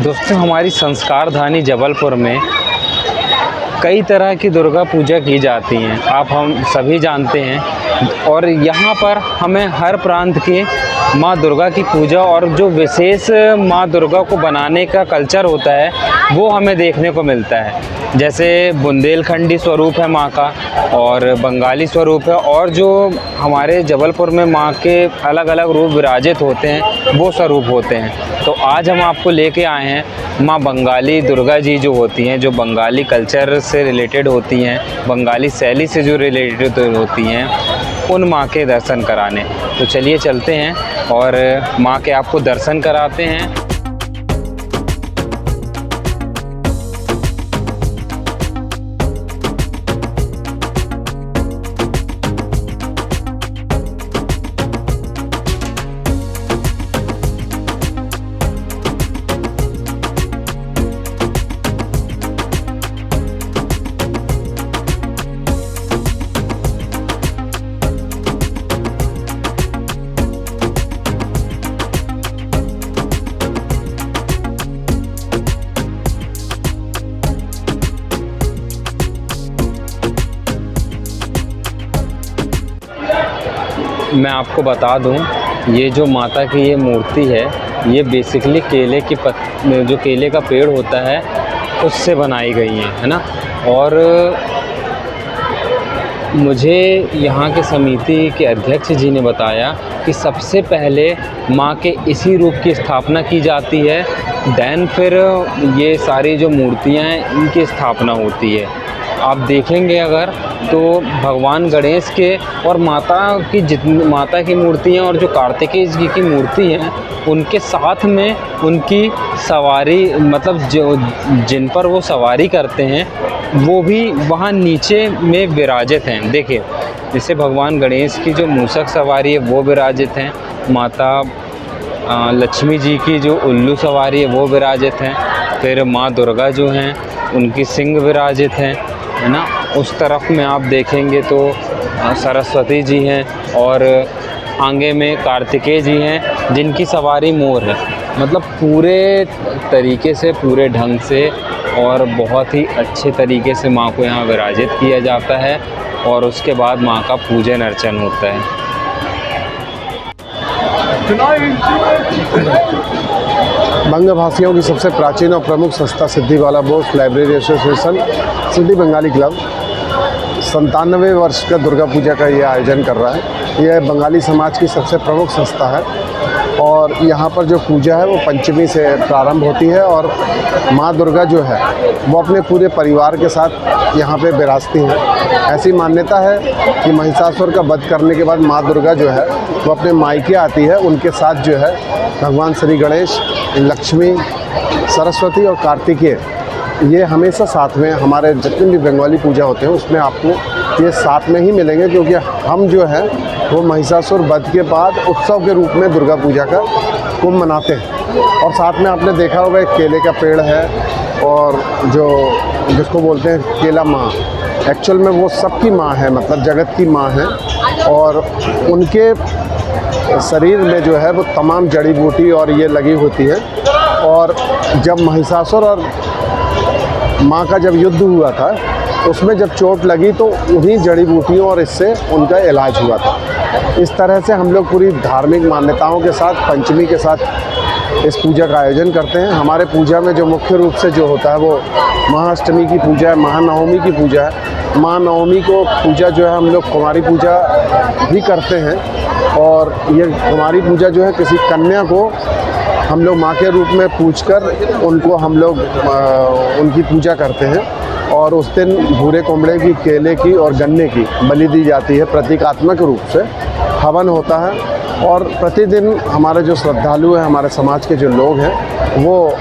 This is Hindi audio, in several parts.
दोस्तों, हमारी संस्कार धानी जबलपुर में कई तरह की दुर्गा पूजा की जाती हैं, हम सभी जानते हैं। और यहाँ पर हमें हर प्रांत के माँ दुर्गा की पूजा और जो विशेष माँ दुर्गा को बनाने का कल्चर होता है वो हमें देखने को मिलता है। जैसे बुंदेलखंडी स्वरूप है माँ का और बंगाली स्वरूप है, और जो हमारे जबलपुर में माँ के अलग अलग रूप विराजित होते हैं वो स्वरूप होते हैं। तो आज हम आपको लेके आए हैं माँ बंगाली दुर्गा जी जो होती हैं, जो बंगाली कल्चर से रिलेटेड होती हैं, बंगाली शैली से जो रिलेटेड होती हैं, उन माँ के दर्शन कराने। तो चलिए चलते हैं और माँ के आपको दर्शन कराते हैं। मैं आपको बता दूं, ये जो माता की ये मूर्ति है, ये बेसिकली केले की जो केले का पेड़ होता है उससे बनाई गई है ना। और मुझे यहाँ के समिति के अध्यक्ष जी ने बताया कि सबसे पहले माँ के इसी रूप की स्थापना की जाती है, देन फिर ये सारी जो मूर्तियाँ हैं इनकी स्थापना होती है। आप देखेंगे अगर तो भगवान गणेश के और माता की मूर्तियाँ और जो कार्तिकेय जी की मूर्ति हैं उनके साथ में उनकी सवारी, मतलब जो जिन पर वो सवारी करते हैं वो भी वहाँ नीचे में विराजित हैं। देखिए, जैसे भगवान गणेश की जो मूषक सवारी है वो विराजित हैं, माता लक्ष्मी जी की जो उल्लू सवारी है वो विराजित हैं, फिर माँ दुर्गा जो हैं उनकी सिंह विराजित हैं, है ना। उस तरफ में आप देखेंगे तो सरस्वती जी हैं और आगे में कार्तिकेय जी हैं जिनकी सवारी मोर है। मतलब पूरे तरीके से, पूरे ढंग से और बहुत ही अच्छे तरीके से माँ को यहाँ विराजित किया जाता है और उसके बाद माँ का पूजन अर्चन होता है। बंग भाषियों की सबसे प्राचीन और प्रमुख संस्था सिद्धि बाला बोस लाइब्रेरी एसोसिएशन सिद्धि बंगाली क्लब 97वें वर्ष का दुर्गा पूजा का ये आयोजन कर रहा है। यह बंगाली समाज की सबसे प्रमुख संस्था है और यहाँ पर जो पूजा है वो पंचमी से प्रारंभ होती है और माँ दुर्गा जो है वो अपने पूरे परिवार के साथ यहाँ पे विराजती हैं। ऐसी मान्यता है कि महिषासुर का वध करने के बाद माँ दुर्गा जो है वो अपने मायके आती है, उनके साथ जो है भगवान श्री गणेश, लक्ष्मी, सरस्वती और कार्तिकेय ये हमेशा साथ में, हमारे जितने भी बंगाली पूजा होते हैं उसमें आपको ये साथ में ही मिलेंगे, क्योंकि हम जो है वो महिषासुर वध के बाद उत्सव के रूप में दुर्गा पूजा का कुंभ मनाते हैं। और साथ में आपने देखा होगा एक केले का पेड़ है और जिसको बोलते हैं केला माँ, एक्चुअल में वो सबकी माँ है, मतलब जगत की माँ है। और उनके शरीर में जो है वो तमाम जड़ी बूटी और ये लगी होती है। और जब महिषासुर और माँ का जब युद्ध हुआ था उसमें जब चोट लगी तो उन्हीं जड़ी बूटियों और इससे उनका इलाज हुआ था। इस तरह से हम लोग पूरी धार्मिक मान्यताओं के साथ पंचमी के साथ इस पूजा का आयोजन करते हैं। हमारे पूजा में जो मुख्य रूप से जो होता है वो महाअष्टमी की पूजा है, महानवमी की पूजा है। महानवमी को पूजा जो है हम लोग कुमारी पूजा भी करते हैं और ये कुमारी पूजा जो है किसी कन्या को हम लोग माँ के रूप में पूजकर उनको हम लोग उनकी पूजा करते हैं। और उस दिन भूरे कोमड़े की, केले की और गन्ने की बलि दी जाती है, प्रतीकात्मक रूप से हवन होता है। और प्रतिदिन हमारे जो श्रद्धालु हैं, हमारे समाज के जो लोग हैं, वो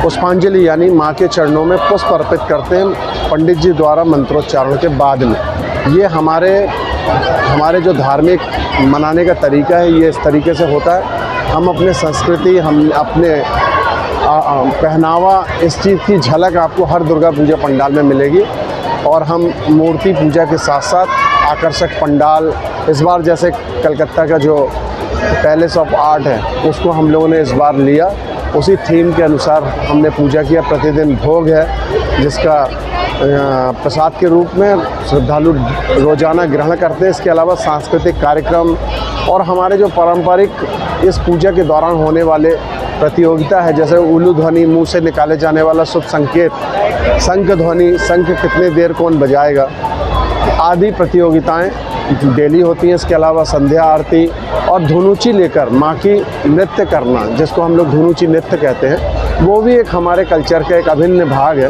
पुष्पांजलि यानी माँ के चरणों में पुष्प अर्पित करते हैं पंडित जी द्वारा मंत्रोच्चारण के बाद में। ये हमारे जो धार्मिक मनाने का तरीका है ये इस तरीके से होता है। हम अपने संस्कृति, हम अपने पहनावा, इस चीज़ की झलक आपको हर दुर्गा पूजा पंडाल में मिलेगी। और हम मूर्ति पूजा के साथ साथ आकर्षक पंडाल, इस बार जैसे कलकत्ता का जो पैलेस ऑफ आर्ट है उसको हम लोगों ने इस बार लिया उसी थीम के अनुसार हमने पूजा किया। प्रतिदिन भोग है जिसका प्रसाद के रूप में श्रद्धालु रोज़ाना ग्रहण करते हैं। इसके अलावा सांस्कृतिक कार्यक्रम और हमारे जो पारंपरिक इस पूजा के दौरान होने वाले प्रतियोगिता है, जैसे उल्लू ध्वनि, मुंह से निकाले जाने वाला शुभ संकेत, शंख ध्वनि, शंख कितने देर कौन बजाएगा, आदि प्रतियोगिताएं डेली होती हैं। इसके अलावा संध्या आरती और धुनुची लेकर माँ की नृत्य करना, जिसको हम लोग धुनुची नृत्य कहते हैं, वो भी एक हमारे कल्चर का एक अभिन्न भाग है,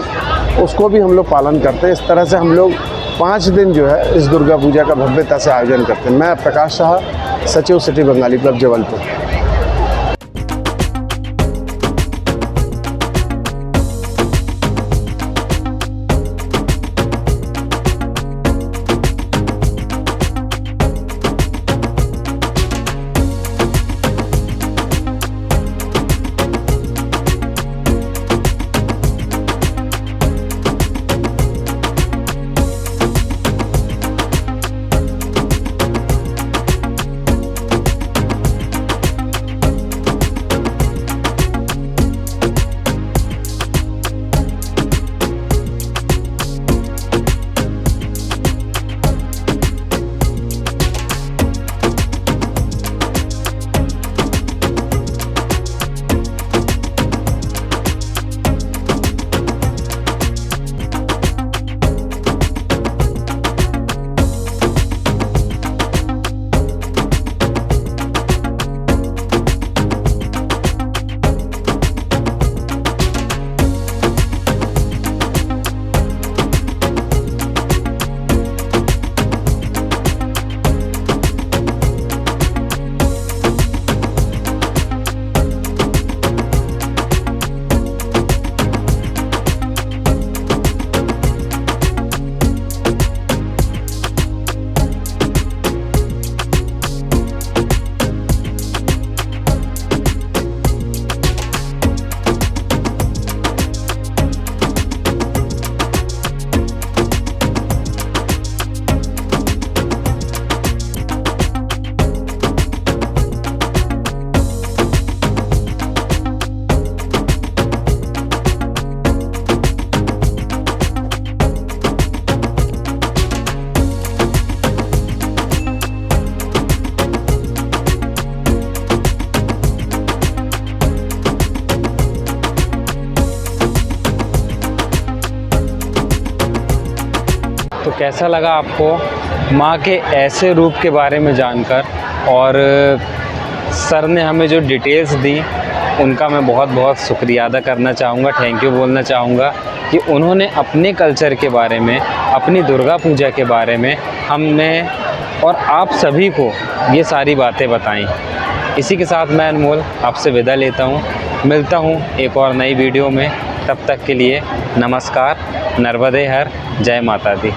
उसको भी हम लोग पालन करते हैं। इस तरह से हम लोग 5 दिन जो है इस दुर्गा पूजा का भव्यता से आयोजन करते हैं। मैं प्रकाश शाह, सचिव सिटी बंगाली क्लब जबलपुर। तो कैसा लगा आपको माँ के ऐसे रूप के बारे में जानकर, और सर ने हमें जो डिटेल्स दी उनका मैं बहुत बहुत शुक्रिया अदा करना चाहूँगा, थैंक यू बोलना चाहूँगा कि उन्होंने अपने कल्चर के बारे में, अपनी दुर्गा पूजा के बारे में हमें और आप सभी को ये सारी बातें बताई। इसी के साथ मैं अनमोल आपसे विदा लेता हूँ, मिलता हूँ एक और नई वीडियो में। तब तक के लिए नमस्कार, नर्मदे हर, जय माता दी।